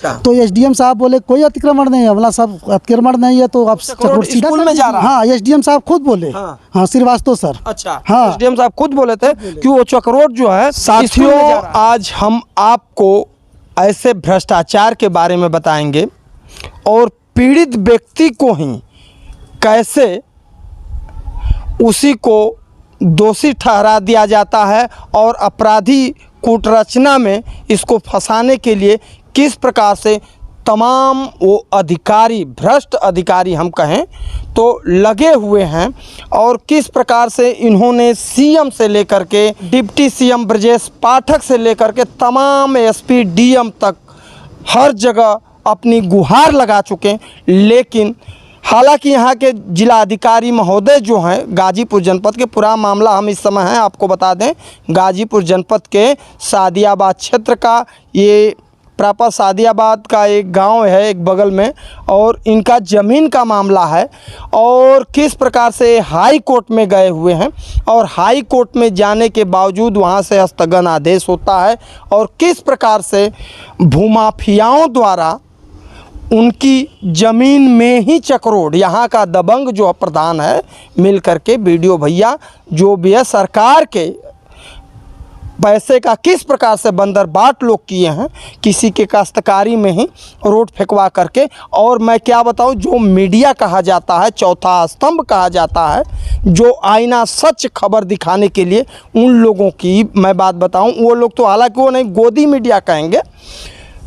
तो एसडीएम साहब बोले कोई अतिक्रमण नहीं है, बोला सब अतिक्रमण नहीं है तो आप चक्रोड सीधा स्कूल में जा रहा है। हाँ, एसडीएम साहब खुद बोले। हाँ, श्रीवास्तव सर। अच्छा, हाँ, एसडीएम साहब खुद बोले थे कि वो चक्रोड जो है। साथियों, आज हम आपको ऐसे भ्रष्टाचार के बारे में बताएंगे और पीड़ित व्यक्ति को ही कैसे उसी को दोषी ठहरा दिया जाता है और अपराधी कूटरचना में इसको फंसाने के लिए किस प्रकार से तमाम वो अधिकारी, भ्रष्ट अधिकारी हम कहें तो लगे हुए हैं और किस प्रकार से इन्होंने सीएम से लेकर के डिप्टी सीएम ब्रजेश पाठक से लेकर के तमाम एसपी डीएम तक हर जगह अपनी गुहार लगा चुके हैं। लेकिन हालांकि यहाँ के जिला अधिकारी महोदय जो हैं गाजीपुर जनपद के, पूरा मामला हम इस समय हैं आपको बता दें, गाजीपुर जनपद के सादियाबाद क्षेत्र का, ये प्रॉपर सादियाबाद का एक गांव है एक बगल में, और इनका ज़मीन का मामला है और किस प्रकार से हाई कोर्ट में गए हुए हैं और हाई कोर्ट में जाने के बावजूद वहां से स्थगन आदेश होता है और किस प्रकार से भूमाफियाओं द्वारा उनकी ज़मीन में ही चक्रोड, यहाँ का दबंग जो प्रधान है मिल करके वीडियो भैया जो भी है सरकार के पैसे का किस प्रकार से बंदरबाट लोग किए हैं, किसी के काश्तकारी में ही रोड फेंकवा करके। और मैं क्या बताऊं, जो मीडिया कहा जाता है, चौथा स्तंभ कहा जाता है, जो आईना सच खबर दिखाने के लिए उन लोगों की मैं बात बताऊं, वो लोग तो हालांकि वो नहीं गोदी मीडिया कहेंगे,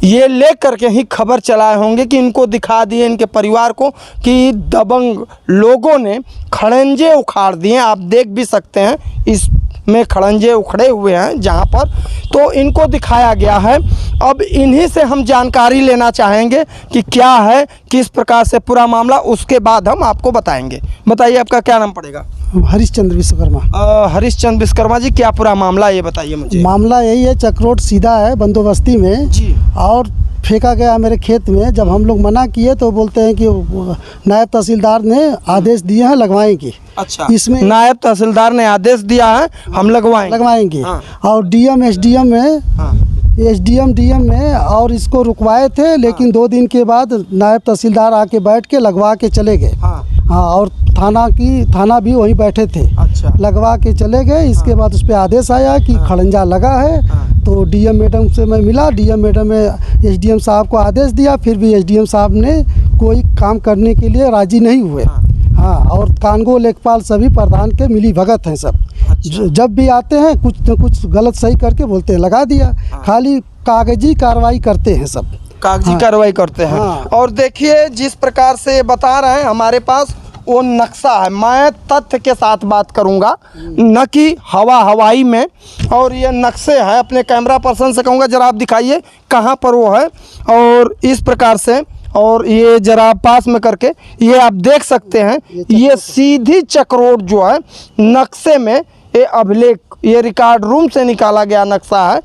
ये ले करके ही खबर चलाए होंगे कि इनको दिखा दिए इनके परिवार को कि दबंग लोगों ने खड़ंजे उखाड़ दिए। आप देख भी सकते हैं इसमें खड़ंजे उखड़े हुए हैं जहाँ पर, तो इनको दिखाया गया है। अब इन्हीं से हम जानकारी लेना चाहेंगे कि क्या है, किस प्रकार से पूरा मामला, उसके बाद हम आपको बताएंगे। बताइए आपका क्या नाम पड़ेगा? हरीशचंद्र विश्वकर्मा। हरीशचंद्र विश्वकर्मा जी, क्या पूरा मामला ये बताइए मुझे। मामला यही है, चक्रोड सीधा है बंदोबस्ती में जी, और फेंका गया मेरे खेत में। जब हम लोग मना किए तो बोलते हैं कि नायब तहसीलदार ने आदेश दिए हैं लगवाएंगे। अच्छा, इसमें नायब तहसीलदार ने आदेश दिया है हम लगवाएंगे। हाँ। और डीएम एसडीएम में, हाँ। एसडीएम डीएम में और इसको रुकवाए थे, लेकिन 2 दिन के बाद नायब तहसीलदार आके बैठ के लगवा के चले गए। हाँ। हाँ, और थाना भी वहीं बैठे थे। अच्छा। लगवा के चले गए। इसके बाद उस पर आदेश आया कि खड़ंजा लगा है। तो डीएम मैडम से मैं मिला, डीएम मैडम ने एसडीएम साहब को आदेश दिया, फिर भी एसडीएम साहब ने कोई काम करने के लिए राजी नहीं हुए। हाँ, और कानगो लेखपाल सभी प्रधान के मिली भगत हैं सब। अच्छा। जब भी आते हैं कुछ न कुछ गलत सही करके बोलते हैं लगा दिया। खाली कागजी कार्रवाई करते हैं सब, कागजी कार्रवाई करते हैं। हाँ। और देखिए जिस प्रकार से बता रहे हैं, हमारे पास वो नक्शा है, मैं तथ्य के साथ बात करूंगा न कि हवाई में। और ये नक्शे हैं, अपने कैमरा पर्सन से कहूँगा जरा आप दिखाइए कहाँ पर वो है। और इस प्रकार से, और ये जरा पास में करके ये आप देख सकते हैं, ये सीधी चक्रोड जो है नक्शे में, ये अभिलेख, ये रिकॉर्ड रूम से निकाला गया नक्शा है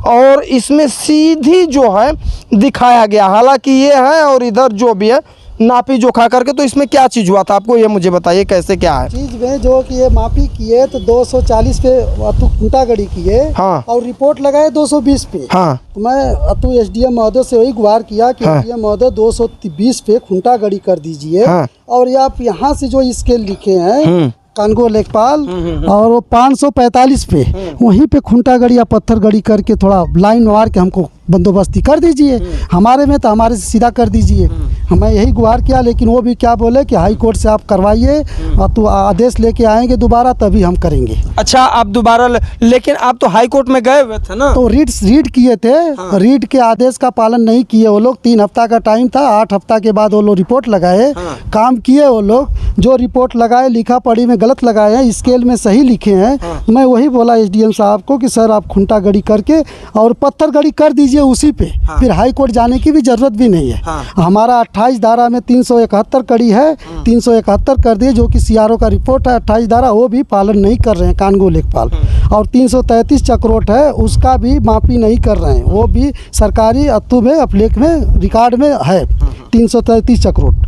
और इसमें सीधी जो है दिखाया गया। हालांकि ये है और इधर जो भी है नापी जोखा करके। तो इसमें क्या चीज़ हुआ था आपको ये मुझे बताइए, कैसे क्या है चीज़ में? जो कि ये मापी किए तो 240 पे खूंटागड़ी किए। हाँ। और रिपोर्ट लगाए 220 पे। हाँ। तो मैं अतु एसडीएम महोदय से वही गुहार किया कि हाँ। एसडीएम महोदय 220 पे खूंटागड़ी कर दीजिए। हाँ। और ये आप यहाँ से जो स्केल लिखे हैं कानगो लेखपाल, और वो 545 पे वहीं पे खूंटागड़ी या पत्थर गड़ी करके थोड़ा लाइन मार के हमको बंदोबस्ती कर दीजिए। हमारे में तो हमारे से सीधा कर दीजिए। हमें यही गुहार किया, लेकिन वो भी क्या बोले कि हाई कोर्ट से आप करवाइए और तो आदेश लेके आएंगे दोबारा तभी हम करेंगे। अच्छा, आप दोबारा लेकिन आप तो हाई कोर्ट में गए हुए थे ना? तो रीड किए थे। हाँ। रीड के आदेश का पालन नहीं किए वो लोग। 3 हफ्ता का टाइम था, 8 हफ्ता के बाद वो लोग रिपोर्ट लगाए। हाँ। काम किए वो लोग, जो रिपोर्ट लगाए लिखा पढ़ी में गलत लगाए हैं, स्केल में सही लिखे हैं। हाँ। मैं वही बोला एसडीएम साहब को कि सर आप खूंटा गड़ी करके और पत्थर गड़ी कर दीजिए उसी पे। हाँ। फिर हाई कोर्ट जाने की भी जरूरत भी नहीं है। हाँ। हमारा 28 धारा में 371 कड़ी है, 371 कर दिए, जो कि सीआरओ का रिपोर्ट है। 28 धारा वो भी पालन नहीं कर रहे हैं कानगो लेखपाल। और 333 चक्रोट है, उसका भी मापी नहीं कर रहे हैं, वो भी सरकारी अत्तू में अभिलेख में रिकॉर्ड में है 333 चक्रोट।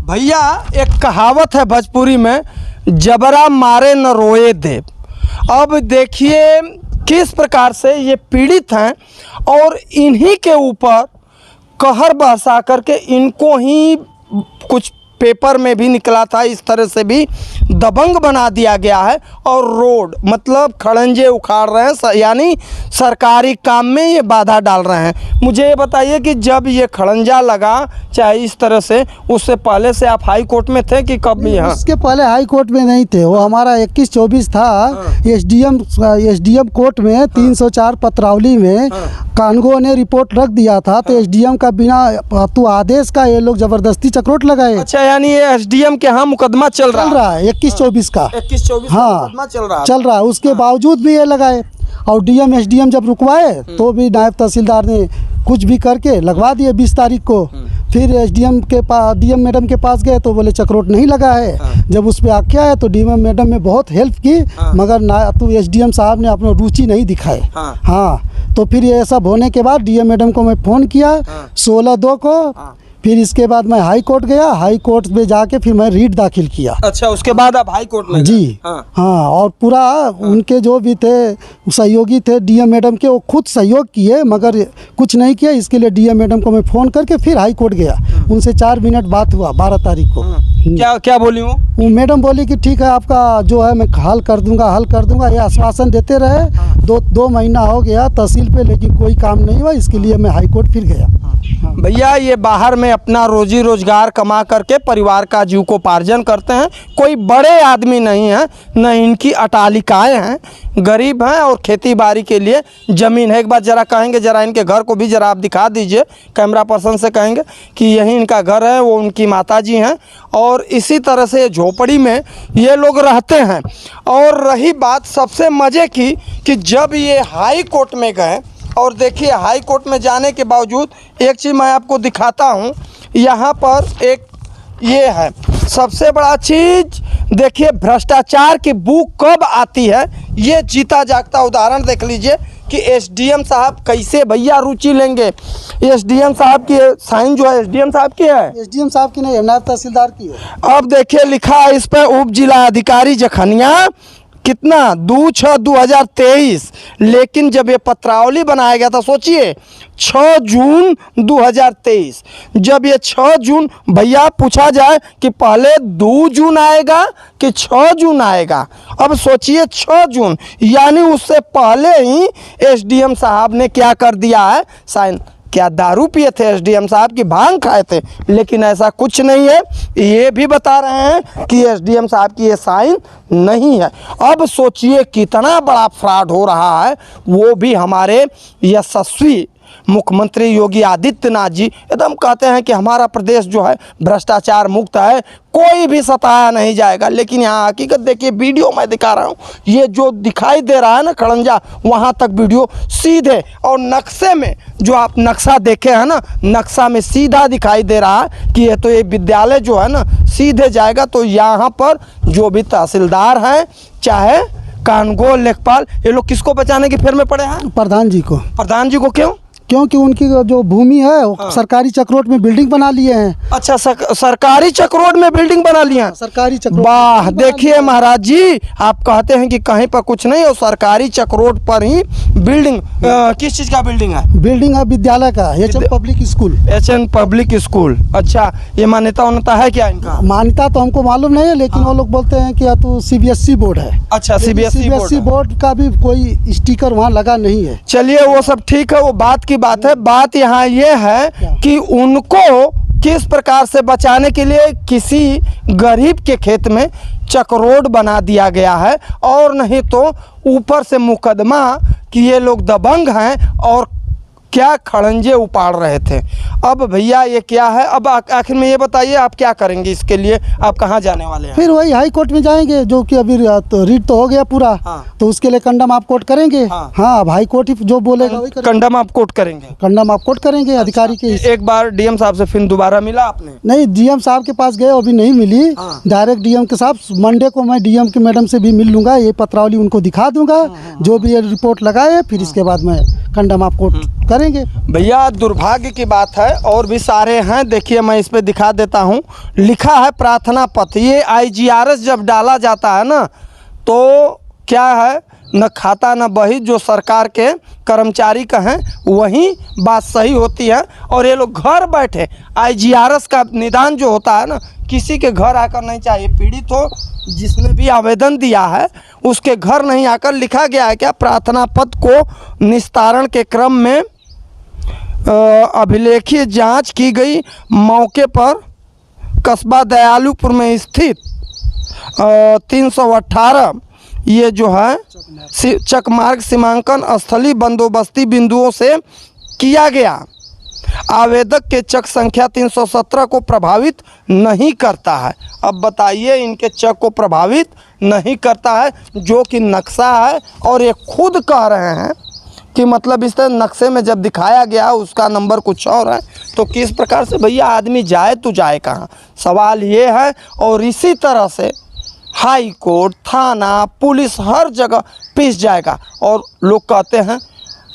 भैया एक कहावत है भोजपुरी में, जबरा मारे न रोए देव। अब देखिए किस प्रकार से ये पीड़ित हैं और इन्हीं के ऊपर कहर बरसा करके इनको ही कुछ पेपर में भी निकला था, इस तरह से भी दबंग बना दिया गया है। और रोड मतलब खड़ंजे उखाड़ रहे हैं, यानी सरकारी काम में ये बाधा डाल रहे हैं। मुझे ये बताइए कि जब ये खड़ंजा लगा चाहे इस तरह से, उससे पहले से आप हाई कोर्ट में थे कि कब? यहाँ उसके पहले हाई कोर्ट में नहीं थे, वो हमारा 21-24 था। एसडीएम कोर्ट में 304 पत्रावली में कानगो ने रिपोर्ट रख दिया था, तो एसडीएम का बिना तो आदेश का ये लोग जबरदस्ती चक्रोट लगाए। अच्छा, यानी ये एसडीएम के यहाँ मुकदमा चल रहा है 21-24 का। 21-24 हाँ मुकदमा चल रहा है, उसके बावजूद भी ये लगाए। और डीएम एसडीएम जब रुकवाए तो भी नायब तहसीलदार ने कुछ भी करके लगवा दिए 20 तारीख को। फिर एसडीएम के पास, डीएम मैडम के पास गए तो बोले चक्रोट नहीं लगा है। जब उस पर आख्या है तो डीएम मैडम ने बहुत हेल्प की, मगर ना तो एसडीएम साहब ने अपना रुचि नहीं दिखाए। हाँ, तो फिर ये सब होने के बाद डीएम मैडम को मैं फ़ोन किया 16/2 को। फिर इसके बाद मैं हाई कोर्ट गया, हाई कोर्ट में जाके फिर मैं रीट दाखिल किया। अच्छा, उसके बाद आप हाई कोर्ट में? जी हाँ, और पूरा उनके जो भी थे सहयोगी थे डीएम मैडम के, वो खुद सहयोग किए मगर कुछ नहीं किया। इसके लिए डीएम मैडम को मैं फ़ोन करके फिर हाई कोर्ट गया, उनसे 4 मिनट बात हुआ 12 तारीख को। क्या बोली वो मैडम बोली कि ठीक है, आपका जो है मैं हल कर दूंगा। ये आश्वासन देते रहे। 2 महीना हो गया तहसील पे, लेकिन कोई काम नहीं हुआ। इसके लिए मैं हाई कोर्ट फिर गया। भैया, ये बाहर में अपना रोजी रोजगार कमा करके परिवार का जीविकोपार्जन करते हैं। कोई बड़े आदमी नहीं है, न इनकी अटालिकाएं हैं, गरीब हैं और खेती बाड़ी के लिए ज़मीन है। एक बार ज़रा कहेंगे, ज़रा इनके घर को भी ज़रा आप दिखा दीजिए, कैमरा पर्सन से कहेंगे कि यही इनका घर है, वो उनकी माताजी हैं। और इसी तरह से झोपड़ी में ये लोग रहते हैं। और रही बात सबसे मज़े की कि जब ये हाई कोर्ट में गए, और देखिए हाई कोर्ट में जाने के बावजूद एक चीज़ मैं आपको दिखाता हूँ। यहाँ पर एक ये है सबसे बड़ा चीज़, देखिए भ्रष्टाचार की बुक कब आती है, ये जीता जागता उदाहरण देख लीजिए कि एसडीएम साहब कैसे भैया रुचि लेंगे। एसडीएम साहब की साइन जो है एसडीएम साहब की है, एसडीएम साहब की नहीं है, नायब तहसीलदार की है। अब देखिए लिखा है इस पर उप जिला अधिकारी जखनिया, कितना 2/6/2023। लेकिन जब ये पत्रावली बनाया गया था, सोचिए 6 जून 2023। जब ये 6 जून, भैया पूछा जाए कि पहले 2 जून आएगा कि 6 जून आएगा, अब सोचिए 6 जून, यानी उससे पहले ही एसडीएम साहब ने क्या कर दिया है, साइन। क्या दारू पिए थे एसडीएम साहब की, भांग खाए थे? लेकिन ऐसा कुछ नहीं है। ये भी बता रहे हैं कि एसडीएम साहब की ये साइन नहीं है। अब सोचिए कितना बड़ा फ्रॉड हो रहा है, वो भी हमारे यशस्वी मुख्यमंत्री योगी आदित्यनाथ जी एकदम कहते हैं कि हमारा प्रदेश जो है भ्रष्टाचार मुक्त है, कोई भी सताया नहीं जाएगा। लेकिन यहाँ हकीकत देखिए, वीडियो मैं दिखा रहा हूँ, ये जो दिखाई दे रहा है ना खड़ंजा, वहाँ तक वीडियो सीधे, और नक्शे में जो आप नक्शा देखे हैं ना, नक्शा में सीधा दिखाई दे रहा है कि ये तो ये विद्यालय जो है ना सीधे जाएगा। तो यहाँ पर जो भी तहसीलदार हैं, चाहे कानगो लेखपाल, ये लोग किसको बचाने की फेर में पड़े हैं? प्रधान जी को। प्रधान जी को क्यों? क्योंकि उनकी जो भूमि है वो सरकारी चक्रोट में बिल्डिंग बना लिए हैं। अच्छा, सरकारी चक्रोट में बिल्डिंग बना लिया? सरकारी चक्रोट। वाह, देखिए महाराज जी, आप कहते हैं कि कहीं पर कुछ नहीं, और सरकारी चक्रोट पर ही बिल्डिंग। किस चीज़ का बिल्डिंग है? बिल्डिंग है विद्यालय का, HN public school. HN public school. अच्छा, ये मान्यता है क्या इनका? मान्यता तो हमको मालूम नहीं है, लेकिन वो लोग बोलते हैं कि तो सीबीएसई बोर्ड है। अच्छा, सीबीएसई बोर्ड का भी कोई स्टिकर वहाँ लगा नहीं है। चलिए, वो सब ठीक है, वो बात की बात है। बात यहाँ ये है कि उनको किस प्रकार से बचाने के लिए किसी गरीब के खेत में चक्रोड बना दिया गया है, और नहीं तो ऊपर से मुकदमा कि ये लोग दबंग हैं और क्या खड़ंजे उपाड़ रहे थे। अब भैया ये क्या है? अब आखिर में ये बताइए, आप क्या करेंगे इसके लिए? आप कहाँ जाने वाले हैं? फिर वही हाई कोर्ट में जाएंगे, जो कि अभी तो रीट तो हो गया पूरा। तो उसके लिए कंडम आप कोर्ट करेंगे। हाँ, अब हाई कोर्ट ही जो बोलेगा वही करेंगे। कंडम आप कोर्ट करेंगे? कंडम आप कोर्ट करेंगे। अधिकारी के एक बार डीएम साहब से फिर दोबारा मिला आपने? नहीं, डीएम साहब के पास गए, अभी नहीं मिली। डायरेक्ट डीएम के साहब, मंडे को मैं डीएम की मैडम से भी मिल लूंगा, ये पत्रावली उनको दिखा दूंगा, जो भी ये रिपोर्ट लगाए, फिर इसके बाद में कंडम आप कोर्ट करेंगे। भैया दुर्भाग्य की बात है, और भी सारे हैं, देखिए मैं इस पे दिखा देता हूँ। लिखा है प्रार्थना पत्र। ये IGRS जब डाला जाता है ना, तो क्या है, न खाता न बही, जो सरकार के कर्मचारी का हैं वही बात सही होती है। और ये लोग घर बैठे IGRS का निदान जो होता है ना, किसी के घर आकर नहीं चाहिए। पीड़ित हो जिसने भी आवेदन दिया है उसके घर नहीं आकर, लिखा गया है क्या, प्रार्थना पत्र को निस्तारण के क्रम में अभिलेखीय जांच की गई। मौके पर कस्बा दयालुपुर में स्थित 318 ये जो है चकमार्ग सीमांकन स्थलीय बंदोबस्ती बिंदुओं से किया गया। आवेदक के चक संख्या 317 को प्रभावित नहीं करता है। अब बताइए, इनके चक को प्रभावित नहीं करता है, जो कि नक्शा है। और ये खुद कह रहे हैं कि मतलब इस तरह नक्शे में जब दिखाया गया उसका नंबर कुछ और है, तो किस प्रकार से भैया आदमी जाए तो जाए कहाँ, सवाल ये है। और इसी तरह से हाई कोर्ट, थाना, पुलिस हर जगह पिस जाएगा। और लोग कहते हैं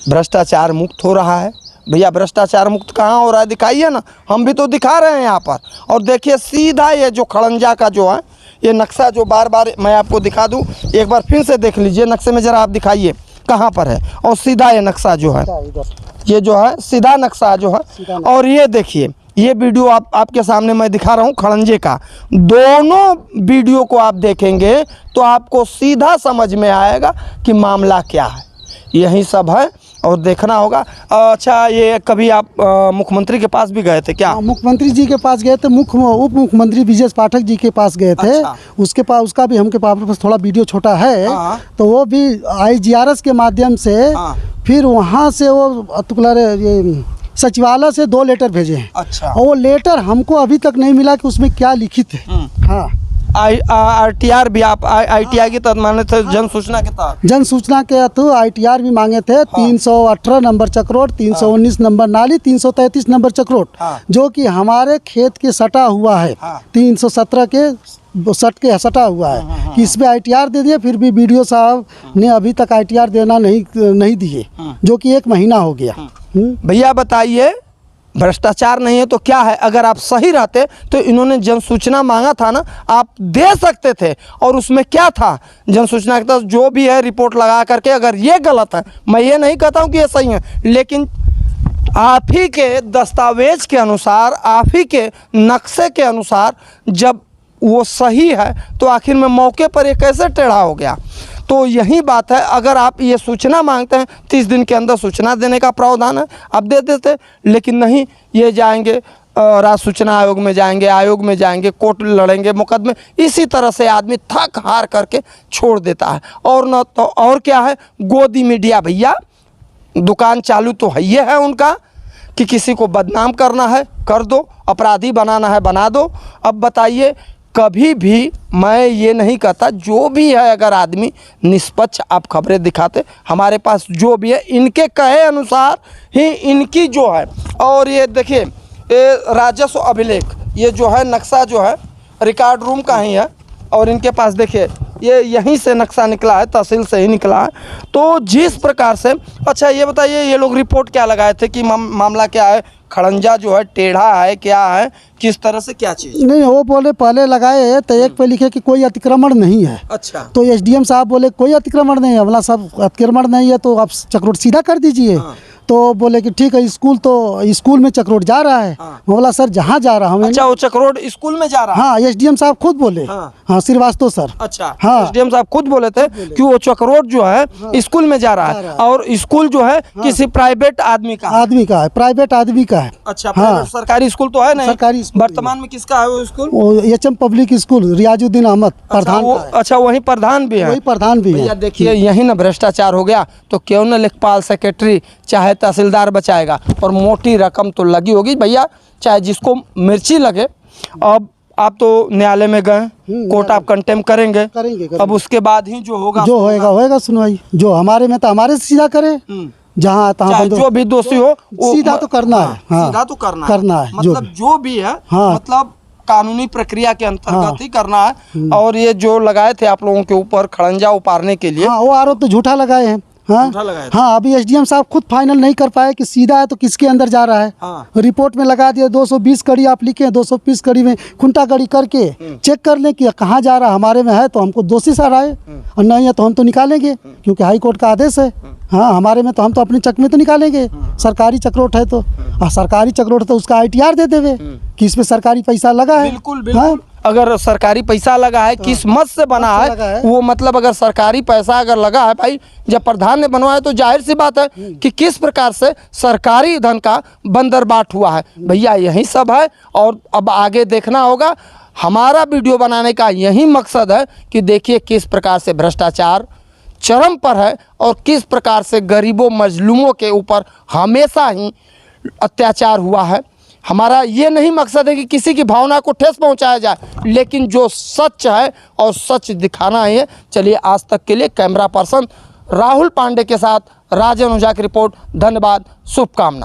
भ्रष्टाचार मुक्त हो रहा है। भैया भ्रष्टाचार मुक्त कहाँ हो रहा है, दिखाइए ना, हम भी तो दिखा रहे हैं यहाँ पर। और देखिए सीधा ये जो खड़ंजा का जो है ये नक्शा, जो बार बार मैं आपको दिखा दूँ, एक बार फिर से देख लीजिए नक्शे में, ज़रा आप दिखाइए कहाँ पर है। और सीधा ये नक्शा जो है, ये जो है सीधा नक्शा जो है। और ये देखिए, ये वीडियो आपके सामने मैं दिखा रहा हूँ खड़ंजे का। दोनों वीडियो को आप देखेंगे तो आपको सीधा समझ में आएगा कि मामला क्या है। यही सब है और देखना होगा। अच्छा, ये कभी आप मुख्यमंत्री के पास भी गए थे क्या? मुख्यमंत्री जी के पास गए थे, उप मुख्यमंत्री ब्रिजेश पाठक जी के पास गए थे। अच्छा। उसके पास, उसका भी हमके पास थोड़ा वीडियो छोटा है। हाँ। तो वो भी IGRS के माध्यम से, हाँ। फिर वहाँ से वो ये सचिवालय से 2 लेटर भेजे हैं। अच्छा। और वो लेटर हमको अभी तक नहीं मिला कि उसमें क्या लिखित है। हाँ, ITR भी आप ITR के तहत माने थे, जन सूचना के तहत? जन सूचना के तहत ITR भी मांगे थे। 318 नंबर चक्रोट, 319 नंबर नाली, 333 नंबर चक्रोट, जो कि हमारे खेत के सटा हुआ है। 317 के सटा हुआ है कि इसमें ITR दे दिए। फिर भी BDO साहब ने अभी तक ITR देना नहीं दिए, जो कि 1 महीना हो गया। भैया बताइए, भ्रष्टाचार नहीं है तो क्या है? अगर आप सही रहते तो इन्होंने जन सूचना मांगा था ना, आप दे सकते थे। और उसमें क्या था, जन सूचना के तहत जो भी है रिपोर्ट लगा करके, अगर ये गलत है, मैं ये नहीं कहता हूँ कि ये सही है, लेकिन आप ही के दस्तावेज के अनुसार, आप ही के नक्शे के अनुसार जब वो सही है तो आखिर में मौके पर ये कैसे टेढ़ा हो गया? तो यही बात है। अगर आप ये सूचना मांगते हैं 30 दिन के अंदर सूचना देने का प्रावधान है, आप दे देते, लेकिन नहीं, ये जाएंगे राज्य सूचना आयोग में जाएंगे, कोर्ट लड़ेंगे, मुकदमे। इसी तरह से आदमी थक हार करके छोड़ देता है। और न तो और क्या है, गोदी मीडिया भैया, दुकान चालू तो है ये है उनका कि किसी को बदनाम करना है कर दो, अपराधी बनाना है बना दो। अब बताइए, कभी भी मैं ये नहीं कहता, जो भी है अगर आदमी निष्पक्ष आप खबरें दिखाते, हमारे पास जो भी है इनके कहे अनुसार ही इनकी जो है। और ये देखिए, ये राजस्व अभिलेख, ये जो है नक्शा जो है रिकॉर्ड रूम का ही है। और इनके पास देखिए, ये यहीं से नक्शा निकला है, तहसील से ही निकला है। तो जिस प्रकार से, अच्छा ये बताइए, ये लोग रिपोर्ट क्या लगाए थे कि मामला क्या है, खड़ंजा जो है टेढ़ा है, क्या है, किस तरह से, क्या चीज़? नहीं, वो बोले पहले लगाए तो एक पे लिखे कि कोई अतिक्रमण नहीं है। अच्छा। तो SDM साहब बोले कोई अतिक्रमण नहीं है। हमला सब अतिक्रमण नहीं है तो आप चक्रोट सीधा कर दीजिए। तो बोले कि ठीक है, स्कूल में चक्रोट जा रहा है। बोला सर जहाँ जा रहा हूँ। अच्छा, वो चक्रोट स्कूल में जा रहा है? हाँ, SDM साहब खुद बोले। हाँ, श्रीवास्तव सर। अच्छा, हाँ, SDM साहब खुद बोले थे कि वो चक्रोट जो है स्कूल में जा रहा है। और स्कूल जो है किसी प्राइवेट आदमी का है, प्राइवेट आदमी का है। अच्छा, हाँ, सरकारी स्कूल तो है नहीं? सरकारी स्कूल। वर्तमान में किसका है वो school? HM public school, Riyazuddin Ahmed Pradhan का है। अच्छा, वही प्रधान भी है? वही प्रधान भी है। देखिए, यही ना भ्रष्टाचार हो गया। तो क्यों न लेखपाल, सेक्रेटरी, चाहे तहसीलदार बचाएगा। और मोटी रकम तो लगी होगी भैया, चाहे जिसको मिर्ची लगे। अब आप तो न्यायालय में गए, कोर्ट आप कंटेम्प्ट करेंगे। अब उसके बाद ही जो होगा होएगा सुनवाई। जो हमारे में तो हमारे से सीधा करे, जहाँ तहाँ जो भी दोषी हो सीधा तो करना है। सीधा तो करना है, मतलब जो भी है, मतलब कानूनी प्रक्रिया के अंतर्गत ही करना है। और ये जो लगाए थे आप लोगों के ऊपर खड़ंजा उतारने के लिए, वो आरोप तो झूठा लगाए हैं। अंगूठा लगाया था। हाँ, अभी एसडीएम साहब खुद फाइनल नहीं कर पाए कि सीधा है तो किसके अंदर जा रहा है। हाँ। रिपोर्ट में लगा दिया 220 कड़ी आप लिखे, 220 कड़ी में खुंटा कड़ी करके चेक कर लें कि कहाँ जा रहा है, हमारे में है तो हमको दोषी ठहराए और नहीं है तो हम तो निकालेंगे, क्योंकि हाई कोर्ट का आदेश है। हाँ, हमारे में तो हम तो अपने चक में तो निकालेंगे, सरकारी चक्रोट है तो। सरकारी चक्रोट तो उसका ITR दे देवे कि इसमें सरकारी पैसा लगा है। बिल्कुल बिल्कुल। अगर सरकारी पैसा लगा है, किस मत से बना है वो, मतलब अगर सरकारी पैसा अगर लगा है भाई, जब प्रधान ने बनवाया तो जाहिर सी बात है कि किस प्रकार से सरकारी धन का बंदरबाट हुआ है। भैया यही सब है, और अब आगे देखना होगा। हमारा वीडियो बनाने का यही मकसद है कि देखिए किस प्रकार से भ्रष्टाचार चरम पर है और किस प्रकार से गरीबों मजलूमों के ऊपर हमेशा ही अत्याचार हुआ है। हमारा ये नहीं मकसद है कि किसी की भावना को ठेस पहुंचाया जाए, लेकिन जो सच है और सच दिखाना है। चलिए, आज तक के लिए कैमरा पर्सन राहुल पांडे के साथ राजन ओझा की रिपोर्ट। धन्यवाद, शुभकामना।